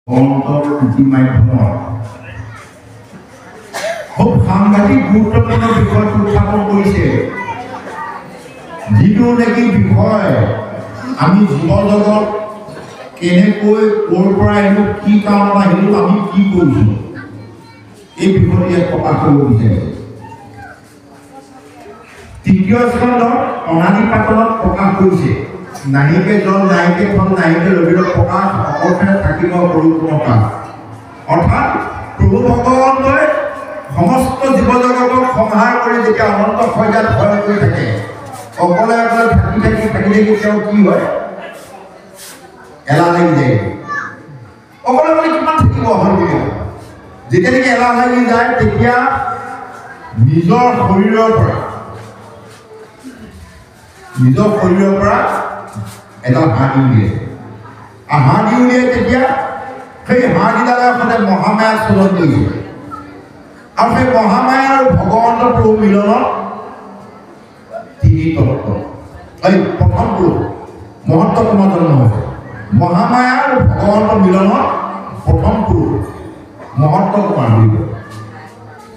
অন্তৰ মাধ্যমৰ খুব সাংঘাতিক গুৰুত্বপূৰ্ণ বিষয়টো উত্থাপন কৰিছে, যিটো নেকি বিষয় আমি জীৱ জগত কেনেকৈ ক'ৰ পৰা আহিলোঁ, কি কাৰণত আহিলোঁ, আমি কি কৰিছোঁ, এই বিষয়টো ইয়াত প্ৰকাশ কৰিব বিচাৰিছে। তৃতীয় স্কন্ধত অনাদি পাতলত প্ৰকাশ কৰিছে, নাহিকে জল নাহিকে ফল নাহিকে ৰবিৰ প্ৰকাশ অকলখানে থাকিব পৰিপূৰ্ণতা। অৰ্থাৎ প্ৰভু ভগৱন্তই সমস্ত জীৱ জগতক সংহাৰ কৰি যেতিয়া অনন্ত সজ্জাত ভয় কৰি থাকে, অকলে অকলে থাকি তেওঁ কি হয়, এলাহ লাগি যায়। অকলে অকলে কিমান থাকিব হয় বুলি যেতিয়া নেকি এলাহ লাগি যায়, তেতিয়া নিজৰ শৰীৰৰ পৰা এডাল হাঁহ উলিয়াই, হাঁহ উলিয়াই তেতিয়া সেই হাঁহকেইডালে সদায় মহামায়াক চলন কৰিছে। আৰু সেই মহামায়া আৰু ভগৱন্ত প্ৰভু মিলনত তিনি তত্ত্ব, এই প্ৰথম পুৰুষ মহত্ব কুমাৰ জন্ম হৈছে। মহামায়া আৰু ভগৱন্ত মিলনত প্ৰথম পুৰুষ মহত্ব কুমাৰ বুলি কয়।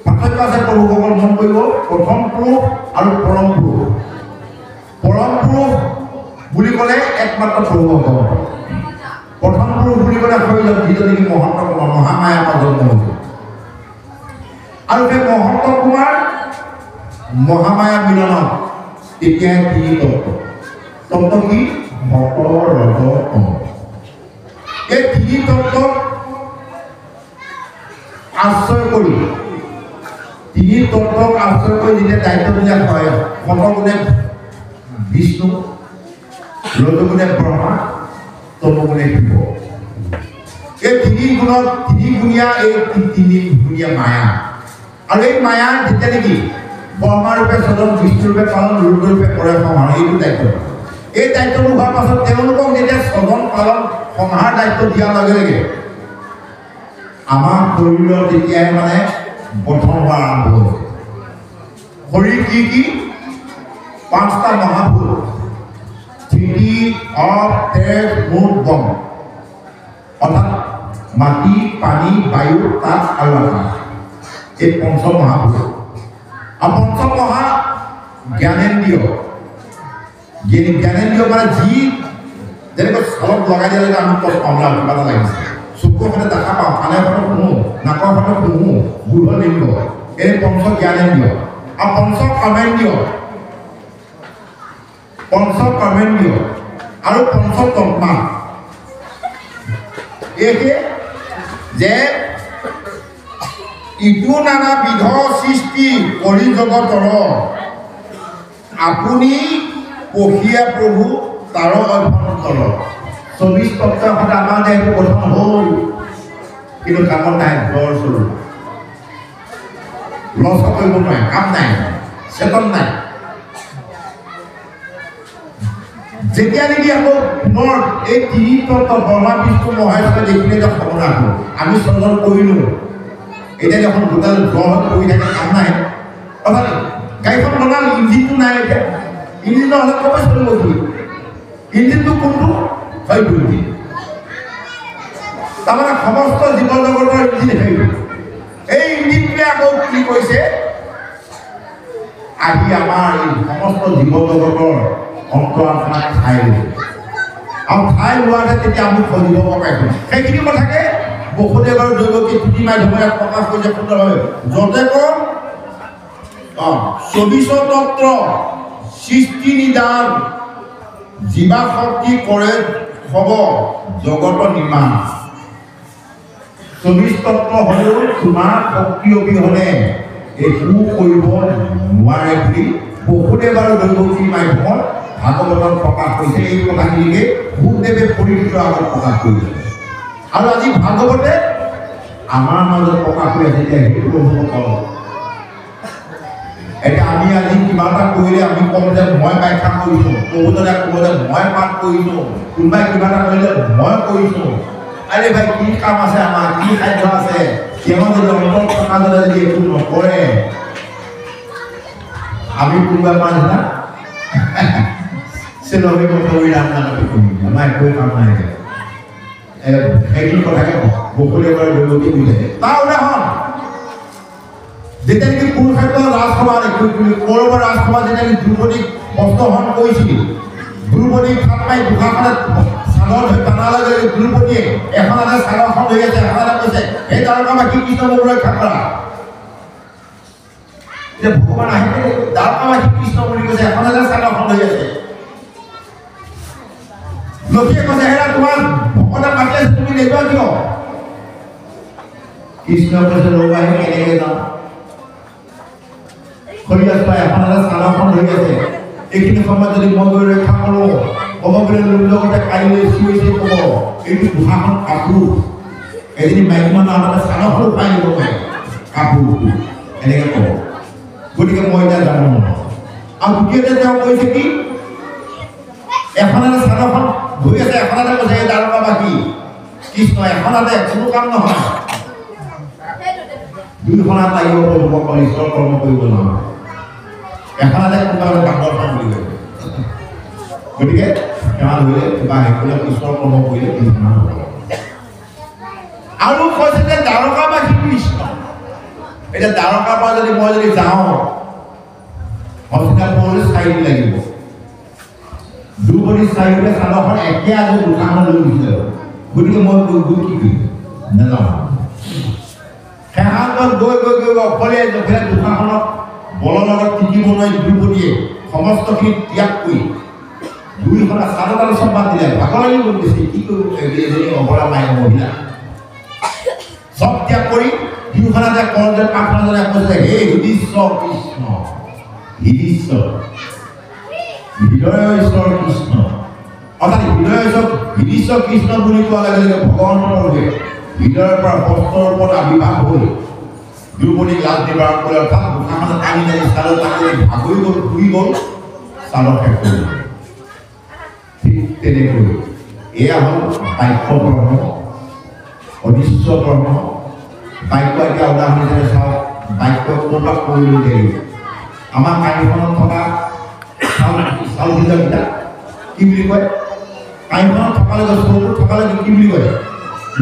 পাৰ্থক্য আছে প্ৰভুসকল মন কৰিব, প্ৰথম পুৰুষ আৰু পৰম পুৰুষ। পৰম পুৰুষ বুলি ক'লে একমাত্ৰ প্ৰভু ভগৱন্ত, প্ৰথম পুৰুষ বুলি ক'লে শৰীৰত যিটো নেকি মহন্ত কুমাৰ মহামায়াৰ পৰা জন্ম হৈছে। আৰু সেই মহন্ত কুমাৰ মহামায়া মিলনত তেতিয়াই তিনি তত্ত্ব। তত্ত্ব কি? সত ৰজ তম। এই তিনি তত্ত্বক আশ্ৰয় কৰি যেতিয়া দায়িত্ববিলাক হয়, সত গুণে বিষ্ণু, ৰজগুণে ব্ৰহ্মা, তমগুণে শিৱ। এই তিনিগুণীয়া মায়া। আৰু এই মায়া যেতিয়া নেকি ব্ৰহ্মাৰূপে স্বজন, বিষ্ণুৰূপে পালন, ৰুদ্ৰৰূপে কৰে সংহাৰ, এইটো দায়িত্ব। এই দায়িত্বটো হোৱাৰ পাছত তেওঁলোকক যেতিয়া স্বজন পালন সংহাৰ দায়িত্ব দিয়াৰ লগে লগে আমাৰ শৰীৰৰ যেতিয়াই মানে গঠন হোৱা আৰম্ভ হৈছে। শৰীৰ কি? পাঁচটা মহাভূত, স্থিতি, অপ, তেজ, মুঠ, বম। অৰ্থাৎ মাটি, পানী, বায়ু, তাপ আৰু আকাশ, এই পঞ্চ মহাভূত। আৰু পঞ্চ মহা জ্ঞানেন্দ্ৰিয় মানে যি যেনেকৈ চালত লগাই দিয়া লাগে আমি কমলা কিবা এটা লাগিছে, চকুৰ সৈতে দেখা পাওঁ, কাণৰ সৈতে শুনো, নাকৰ সৈতে শুনো, বুঢ় লিংগ, এই পঞ্চ জ্ঞানেন্দ্ৰিয়। আৰু পঞ্চ কৰ্মেন্দ্ৰিয় আৰু পঞ্চ তন্মা। এইহে যে ইটো নানা বিধ সৃষ্টি কৰি জগতৰ আপুনি পহিয়া প্ৰভু তাৰ অভ্যন্তৰ। 24 তত্ত্বৰ সদায় আমাৰ দেহটো গঠন হ'ল, কিন্তু কামত নাই, জ্বৰ চৰু লছ কৰিব নোৱাৰে, কাম নাই, চেতন নাই। যেতিয়া নেকি আকৌ পুনৰ এই তিনি তত্ত্ব ব্ৰহ্মা বিষ্ণু মহেশ্বৰে দেখিলে যে সৰ্বনাশ হ'ল, আমি স্বজন কৰিলোঁ, এতিয়া দেখোন দুডাল জ্বৰ হৈ পৰি থাকে, কাম নাই। অৰ্থাৎ গাড়ীখন বনাল, ইঞ্জিনটো নাই, এতিয়া ইঞ্জিন নহ'লে ক'ৰপৰা চলিব কি? ইঞ্জিনটো কোনটো? সেইটো ইঞ্জিন। তাৰমানে সমস্ত জীৱ জগতৰ ইঞ্জিন সেইটো। এই ইঞ্জিনটোৱে আকৌ কি কৰিছে, আহি আমাৰ এই সমস্ত জীৱ জগতৰ অন্তৰাত্মাক ঠাই লৈছে। আৰু ঠাই লোৱাতে তেতিয়া আমি সজিব পাইছোঁ। সেইখিনি কথাকে বসুদেৱ আৰু দৈৱকী তুতি মাধ্যমেৰে প্ৰকাশ কৰিছে সুন্দৰভাৱে। য'তে কম 24 তত্ত্ব সৃষ্টি নিদান, জীৱা শক্তি কৰে হ'ব জগত নিৰ্মাণ। 24 তত্ত্ব হ'লেও তোমাৰ শক্তি অবিহনে একো কৰিব নোৱাৰে বুলি বসুদেৱ আৰু দৈৱকী মাধ্যমত ভাগৱতত প্ৰকাশ কৰিছে। এই কথাখিনিকে ভূদেৱে পৰীক্ষিতৰ আগত প্ৰকাশ কৰিছে। আৰু আজি ভাগৱতে আমাৰ মাজত প্ৰকাশ কৰি আছে। এতিয়া আমি আজি কিবা এটা কৰিলে আমি কওঁ যে মই ব্যাখ্যা কৰিছোঁ, প্ৰভুজনে ক'ব যে মই পাঠ কৰিছোঁ, কোনোবাই কিবা এটা কৰিলে মই কৰিছোঁ। আৰে ভাই, কি কাম আছে আমাৰ, কি খাদ্য আছে? তেওঁ যদি অন্তত থকা যদি একো নকৰে, আমি কোনোবা পাওঁ না চেলৰি কৰি ৰাম নামে আমাৰ একো কাম নাই। একজন কথাকে বকুলে এবাৰ গতি বুঝে তাৰ উদাহৰণ যেতিয়া নেকি কুৰুক্ষেত্ৰ ৰাজসভা কৌৰৱৰ ৰাজসভা যেতিয়া দ্ৰৌপদীক বস্ত্ৰহৰণ কৰিছিল দ্ৰৌপদীক হাত মাৰি দুখাখনত চাদৰ ধৰি টানালে যদি দ্ৰৌপদীয়ে এখন হাতে চাদৰখন ধৰি আছে এখন হাতে কৈছে সেই দ্বাৰকাবাসী কৃষ্ণ মোক ৰক্ষা কৰা যে ভগৱান আহিলে দ্বাৰকাবাসী কৃষ্ণ বুলি কৈছে এখন হাতে চাদৰখন ধৰি আছে লক্ষীয়ে কৈছে হেৰা তোমাৰ ভকতে মাতি আছে তুমি নেযোৱা কিয় কৃষ্ণ কৈছে ৰবা কেনেকে যাওঁ খৰিয়াত পাই এখন হাতে চাদৰখন ধৰি আছে এইখিনি সময়ত যদি মই গৈ ৰক্ষা কৰোঁ ক'ব গ'লে লোক লগতে কাইলৈ চিঞৰিছে ক'ব এইটো দুখাখন কাপোৰ এজনী মাইকী মানুহৰ হাততে চাদৰখন পাই নিব পাৰে কাপোৰটো এনেকৈ ক'ব গতিকে মই এতিয়া যাব নোৱাৰোঁ আৰু দ্বিতীয়তে তেওঁ কৈছে কি এখন হাতে চাদৰখন ধৰি আছে এখন হাতে কৈছে এই দ্বাৰকাবাসী কৃষ্ণ এখন হাতে কোনো কাম নহয় দুইখন হাত লাগিব যুৱকসকল ঈশ্বৰ কৰ্ম কৰিব নহয় এখন হাতে কোনোবা ডাঙৰখন বুলি কয় গতিকে সেৱা ধৰিলে কিবা সেইফালে ঈশ্বৰ কৰ্ম কৰিলে দুইখন হাত হ'ব আৰু কৈছে যে দ্বাৰকাবাসী কৃষ্ণ এতিয়া দ্বাৰকাৰ পৰা যদি মই যদি যাওঁ হস্তিনাপুৰলৈ চাৰিদিন লাগিব দ্ৰৌপদী চাৰিওফালে চাদৰখন একে আজি দুখাখন লৈ গৈছিলে গতিকে মই গৈ গৈ কি কৰিম নাযাওঁ সেহাত গৈ গৈ গৈ অকলে দুখাখনক বলৰ লগত টিকিব নোৱাৰি দ্ৰৌপদীয়ে সমস্তখিনি ত্যাগ কৰি দুইখন চাদৰ তাদৰ চব বাদ দিলে ভাগৰ লাগি গৈ গৈছে কি কৰিব এজনী অবলা মায়ে মহিলা চব ত্যাগ কৰি দুইখনতে কলজৰ কাঠখনতে কৈছে হে হৃদীশ্বৰ কৃষ্ণ হৃদীশ্বৰ হৃদয় ঈশ্বৰ কৃষ্ণ অৰ্থাৎ হৃদয় হৃদীশ্বৰ কৃষ্ণ বুলি কোৱা লগে লগে ভগৱানৰ ৰূপে হৃদয়ৰ পৰা বস্ত্ৰৰ ওপৰত আবিৰ্ভাৱ হ'ল দ্ৰৌপদীক লাজ নিবাৰণ কৰি অৰ্থাৎ দুখাখনত টানি টানি চাদৰ টানি ভাগৰি গ'ল শুই গ'ল চাদৰ শেষ কৰি ঠিক তেনেকৈ এয়া হ'ল বাক্য ব্ৰহ্ম অদৃশ্য ব্ৰহ্ম বাক্য এতিয়া উদাহৰণ হিচাপে চাওক বাক্য ক'ৰপৰা কৰি লৈ লাগিব আমাৰ কাহিনীখনত থকা চাউল সিজা পিঠা কি বুলি কয় কাহিনীখনত থকালৈকে চৌটোত থকালৈকে কি বুলি কয়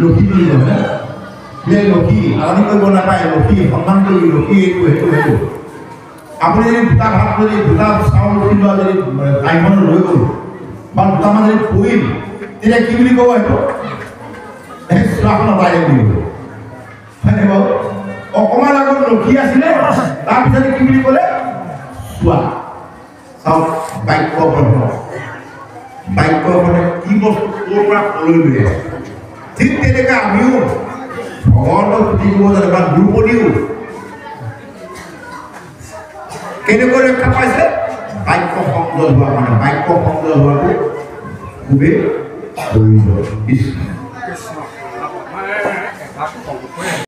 লক্ষী বুলি কয় হয়নে লক্ষী আৰাধি কৰিব নাপায় লক্ষী সন্মান কৰি লক্ষী এইটো সেইটো সেইটো আপুনি যদি দুটা ভাত যদি দুটা চাউল সিজোৱা যদি কাহিনীখনত লৈ গ'ল বা দুটামান যদি পৰিল তেতিয়া কি বুলি ক'ব সেইটো চোৱাখন অঁতাই বুলি ক'ব হয়নে বাৰু অকণমান আগত লক্ষী আছিলে তাৰপিছতে কি বুলি ক'লে চোৱা চাওক বাক্য ব্ৰহ্ম বাক্যখনে কি বস্তু ক'ৰ পৰা ক'লৈ লৈ আছে ঠিক তেনেকৈ আমিও ভগৱানক পুথি কৰিব জানে বা দ্ৰৌপদীও কেনেকৈ ৰক্ষা পাইছে বাক্য সংযত হোৱা মানে বাক্য সংযত হোৱাটো খুবেই প্ৰয়োজন